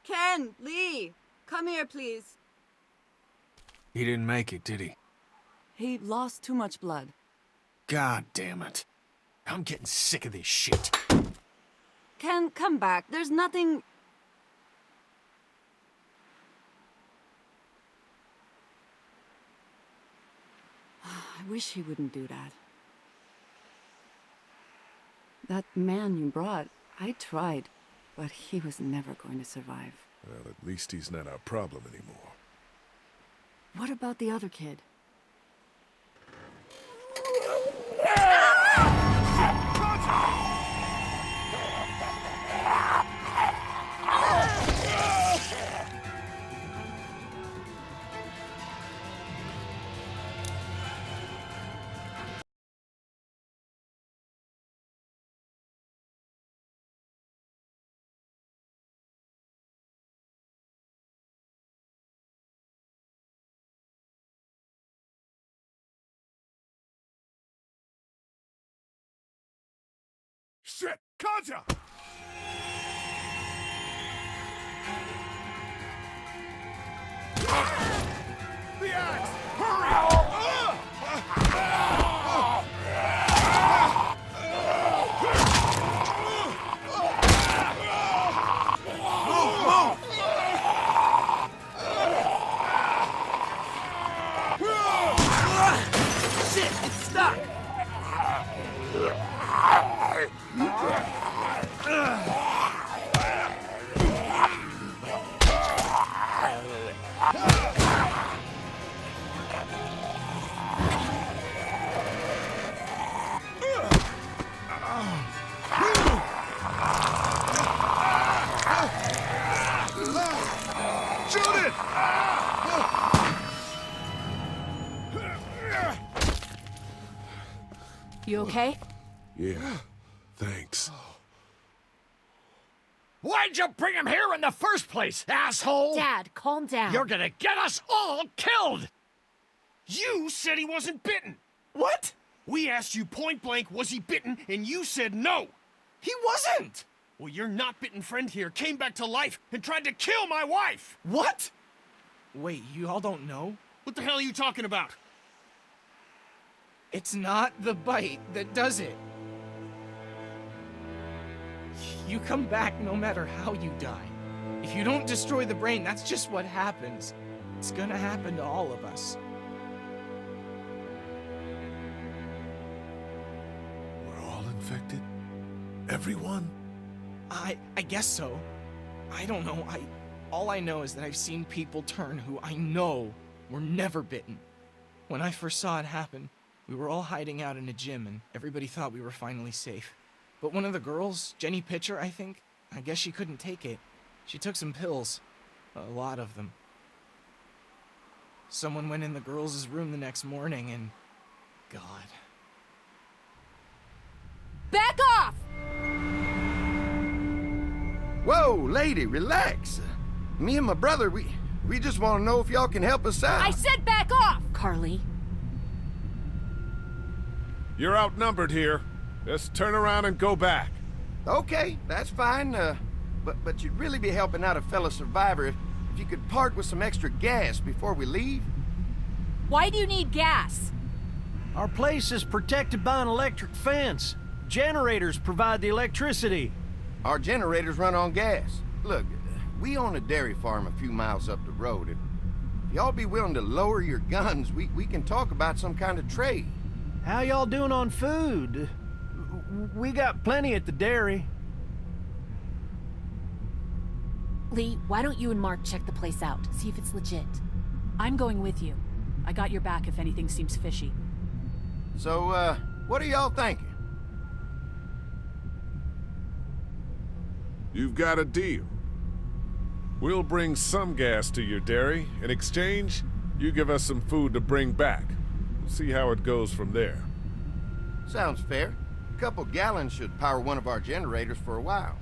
Ken, Lee, come here, please. He didn't make it, did he? He lost too much blood. God damn it. I'm getting sick of this shit. Ken, come back. There's nothing... I wish he wouldn't do that. That man you brought, I tried, but he was never going to survive. Well, at least he's not our problem anymore. What about the other kid? Shit! Katja! The axe! Shit, it's stuck! Shoot it! You okay? Yeah, thanks. Why'd you bring him here in the first place, asshole? Dad, calm down. You're gonna get us all killed! You said he wasn't bitten! What? We asked you point blank, was he bitten, and you said no! He wasn't! Well, your not bitten friend here came back to life and tried to kill my wife! What? Wait, you all don't know? What the hell are you talking about? It's not the bite that does it. You come back no matter how you die. If you don't destroy the brain, that's just what happens. It's gonna happen to all of us. We're all infected? Everyone? I guess so. I don't know. All I know is that I've seen people turn who I know were never bitten. When I first saw it happen, we were all hiding out in a gym and everybody thought we were finally safe. But one of the girls, Jenny Pitcher, I think, I guess she couldn't take it. She took some pills. A lot of them. Someone went in the girls' room the next morning and... God. Back off! Whoa, lady, relax. Me and my brother, we just want to know if y'all can help us out. I said back off! Carly. You're outnumbered here. Just turn around and go back. Okay, that's fine. But you'd really be helping out a fellow survivor if you could part with some extra gas before we leave. Why do you need gas? Our place is protected by an electric fence. Generators provide the electricity. Our generators run on gas. Look, we own a dairy farm a few miles up the road. If y'all be willing to lower your guns, we can talk about some kind of trade. How y'all doing on food? We got plenty at the dairy. Lee, why don't you and Mark check the place out? See if it's legit. I'm going with you. I got your back if anything seems fishy. So, what are y'all thinking? You've got a deal. We'll bring some gas to your dairy. In exchange, you give us some food to bring back. We'll see how it goes from there. Sounds fair. A couple gallons should power one of our generators for a while.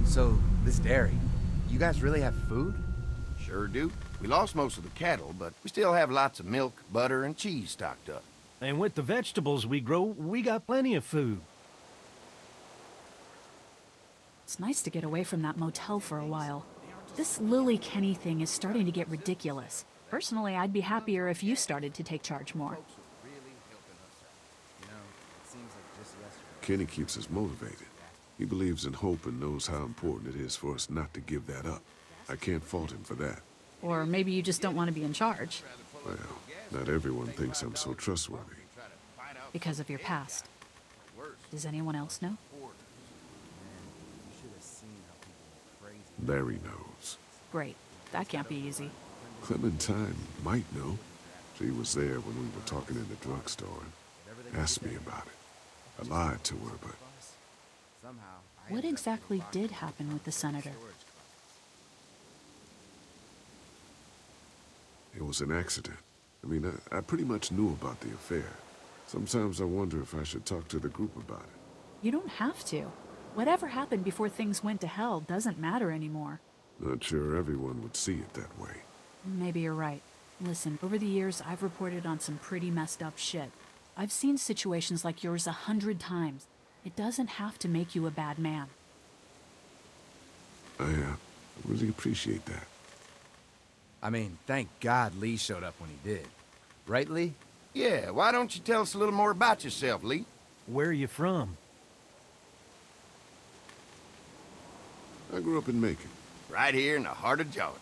So, this dairy, you guys really have food? Sure do. We lost most of the cattle, but we still have lots of milk, butter, and cheese stocked up. And with the vegetables we grow, we got plenty of food. It's nice to get away from that motel for a while. This Lily Kenny thing is starting to get ridiculous. Personally, I'd be happier if you started to take charge more. Kenny keeps us motivated. He believes in hope and knows how important it is for us not to give that up. I can't fault him for that. Or maybe you just don't want to be in charge. Well, not everyone thinks I'm so trustworthy. Because of your past. Does anyone else know? Larry knows. Great. That can't be easy. Clementine might know. She was there when we were talking in the drugstore and asked me about it. I lied to her, but... What exactly did happen with the senator? It was an accident. I mean, I pretty much knew about the affair. Sometimes I wonder if I should talk to the group about it. You don't have to. Whatever happened before things went to hell doesn't matter anymore. Not sure everyone would see it that way. Maybe you're right. Listen, over the years, I've reported on some pretty messed up shit. I've seen situations like yours 100 times. It doesn't have to make you a bad man. I really appreciate that. I mean, thank God Lee showed up when he did. Right, Lee? Yeah, why don't you tell us a little more about yourself, Lee? Where are you from? I grew up in Macon. Right here in the heart of Georgia.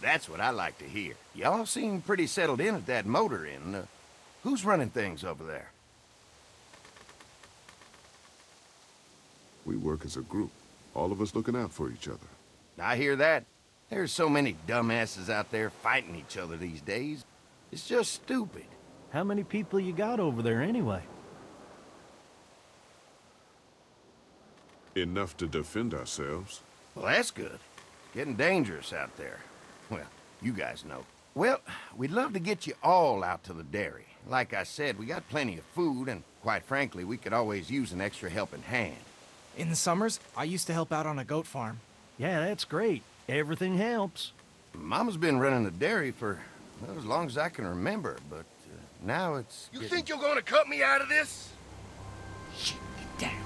That's what I like to hear. Y'all seem pretty settled in at that motor inn. Who's running things over there? We work as a group, all of us looking out for each other. I hear that. There's so many dumbasses out there fighting each other these days. It's just stupid. How many people you got over there anyway? Enough to defend ourselves. Well, that's good. Getting dangerous out there. Well, you guys know. Well, we'd love to get you all out to the dairy. Like I said, we got plenty of food, and quite frankly, we could always use an extra helping hand. In the summers, I used to help out on a goat farm. Yeah, that's great. Everything helps. Mama's been running the dairy for, well, as long as I can remember, but now it's... You think you're gonna cut me out of this? Shit, get down.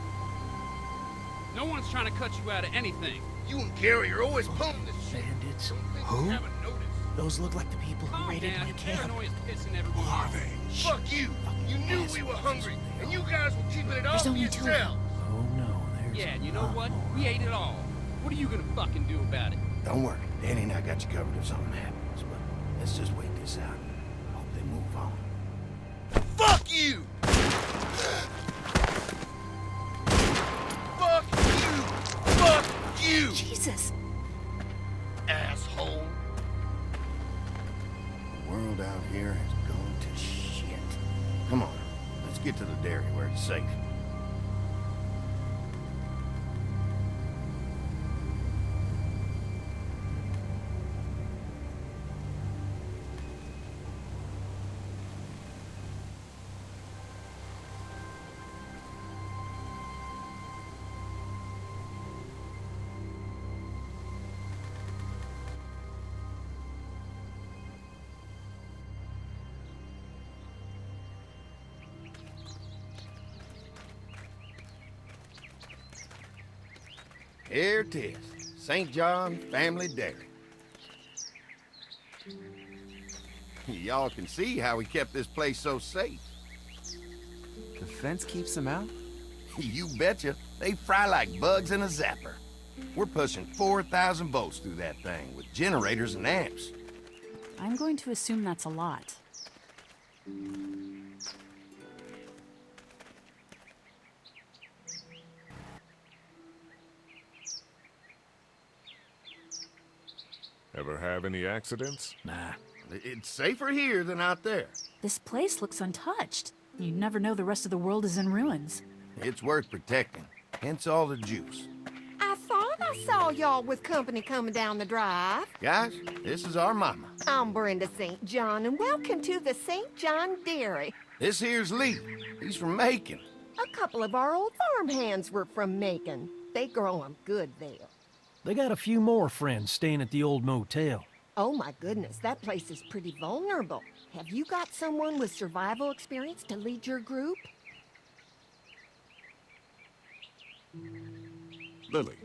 No one's trying to cut you out of anything. You and Gary are always pulling this shit. Bandits. Who? Haven't noticed. Those look like the people who Calm raided down, my your camp. paranoia's pissing everyone Who are off. they? Fuck you. You knew we were hungry, and you guys were keeping it all There's for only two of yourselves. Oh no, there's Yeah, and you a know lot what? more. We ate it all. What are you gonna fucking do about it? Don't worry, Danny and I got you covered if something happens, but let's just wait this out. Hope they move on. Fuck you! Fuck you! Fuck you! Jesus! Asshole! The world out here has gone to shit. Come on, let's get to the dairy where it's safe. Here it is, St. John Family Dairy. Y'all can see how we kept this place so safe. The fence keeps them out? You betcha. They fry like bugs in a zapper. We're pushing 4,000 volts through that thing with generators and amps. I'm going to assume that's a lot. Ever have any accidents? Nah. It's safer here than out there. This place looks untouched. You'd never know the rest of the world is in ruins. It's worth protecting, hence all the juice. I thought I saw y'all with company coming down the drive. Guys, this is our mama. I'm Brenda St. John, and welcome to the St. John Dairy. This here's Lee. He's from Macon. A couple of our old farmhands were from Macon. They grow 'em good there. They got a few more friends staying at the old motel. Oh my goodness, that place is pretty vulnerable. have you got someone with survival experience to lead your group? Lily.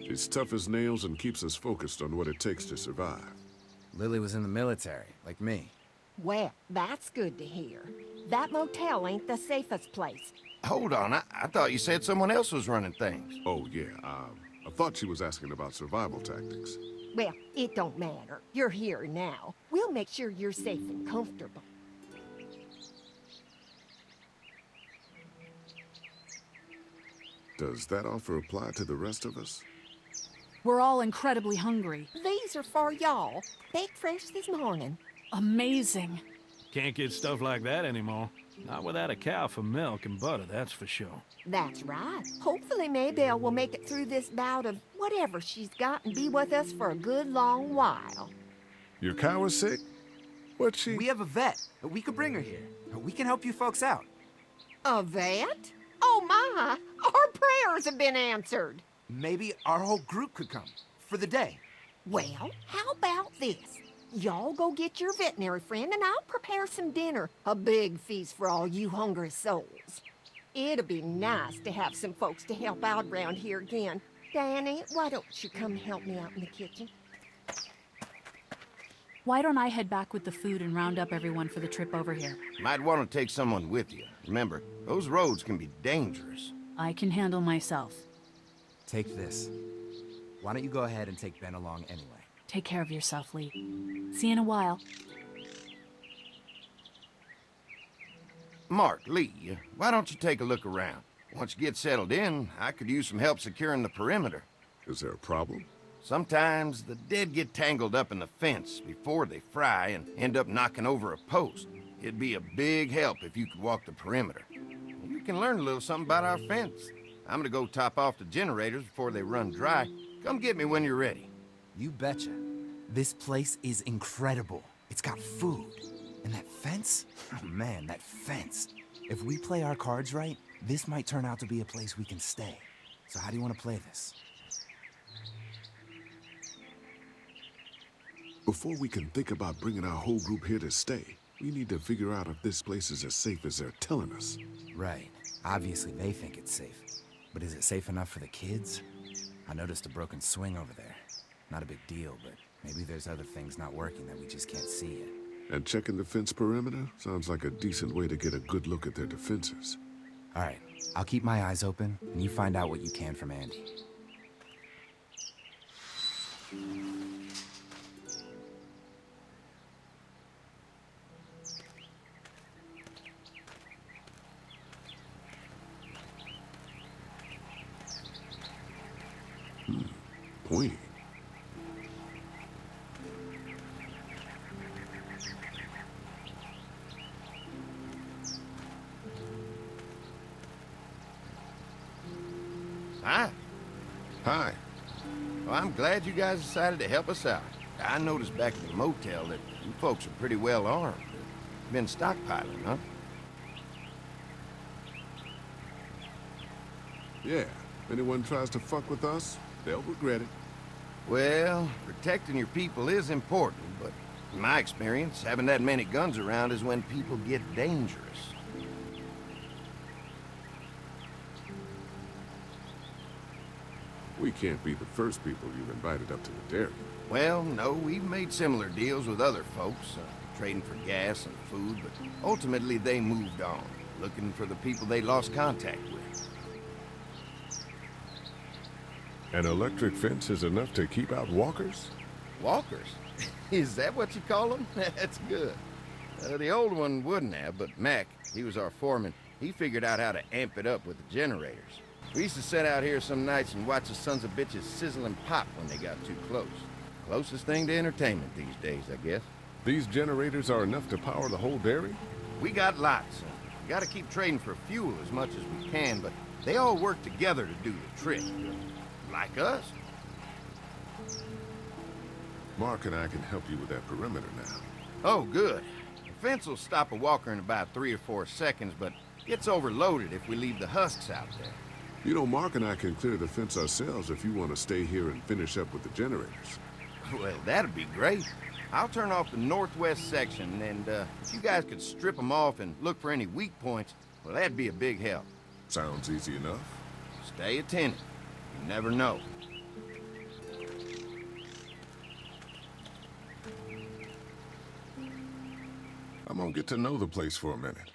She's tough as nails and keeps us focused on what it takes to survive. Lily was in the military, like me. Well, that's good to hear. That motel ain't the safest place. Hold on, I thought you said someone else was running things. Oh, yeah, I thought she was asking about survival tactics. Well, it don't matter. You're here now. We'll make sure you're safe and comfortable. Does that offer apply to the rest of us? We're all incredibly hungry. These are for y'all. Baked fresh this morning. Amazing. Can't get stuff like that anymore. Not without a cow for milk and butter, that's for sure. That's right. Hopefully Maybelle will make it through this bout of whatever she's got and be with us for a good long while. Your cow is sick? What's she? We have a vet. We could bring her here. We can help you folks out. A vet? Oh my! Our prayers have been answered. Maybe our whole group could come. For the day. Well, how about this? Y'all go get your veterinary friend and I'll prepare some dinner. A big feast for all you hungry souls. It'd be nice to have some folks to help out around here again. Danny, why don't you come help me out in the kitchen? Why don't I head back with the food and round up everyone for the trip over here? Might want to take someone with you. Remember, those roads can be dangerous. I can handle myself. Take this. Why don't you go ahead and take Ben along anyway? Take care of yourself, Lee. See you in a while. Mark, Lee, why don't you take a look around? Once you get settled in, I could use some help securing the perimeter. Is there a problem? Sometimes the dead get tangled up in the fence before they fry and end up knocking over a post. It'd be a big help if you could walk the perimeter. You can learn a little something about our fence. I'm gonna go top off the generators before they run dry. Come get me when you're ready. You betcha. This place is incredible. It's got food. And that fence? Oh man, that fence. If we play our cards right, this might turn out to be a place we can stay. So how do you want to play this? Before we can think about bringing our whole group here to stay, we need to figure out if this place is as safe as they're telling us. Right. Obviously they think it's safe. But is it safe enough for the kids? I noticed a broken swing over there. Not a big deal, but maybe there's other things not working that we just can't see yet. And checking the fence perimeter sounds like a decent way to get a good look at their defenses. All right, I'll keep my eyes open, and you find out what you can from Andy. Pointy. Hi. Hi. Well, I'm glad you guys decided to help us out. I noticed back at the motel that you folks are pretty well armed. Been stockpiling, huh? Yeah. If anyone tries to fuck with us, they'll regret it. Well, protecting your people is important, but in my experience, having that many guns around is when people get dangerous. We can't be the first people you've invited up to the dairy. Well, no, we've made similar deals with other folks, trading for gas and food, but ultimately they moved on, looking for the people they lost contact with. An electric fence is enough to keep out walkers? Walkers? Is that what you call them? That's good. The old one wouldn't have, but Mac, he was our foreman, he figured out how to amp it up with the generators. We used to sit out here some nights and watch the sons of bitches sizzle and pop when they got too close. Closest thing to entertainment these days, I guess. These generators are enough to power the whole dairy? We got lots. We gotta keep trading for fuel as much as we can, but they all work together to do the trick. Like us. Mark and I can help you with that perimeter now. Oh, good. The fence will stop a walker in about 3 or 4 seconds, but gets overloaded if we leave the husks out there. You know, Mark and I can clear the fence ourselves if you want to stay here and finish up with the generators. Well, that'd be great. I'll turn off the northwest section, and if you guys could strip them off and look for any weak points, well, that'd be a big help. Sounds easy enough. Stay attentive. You never know. I'm gonna get to know the place for a minute.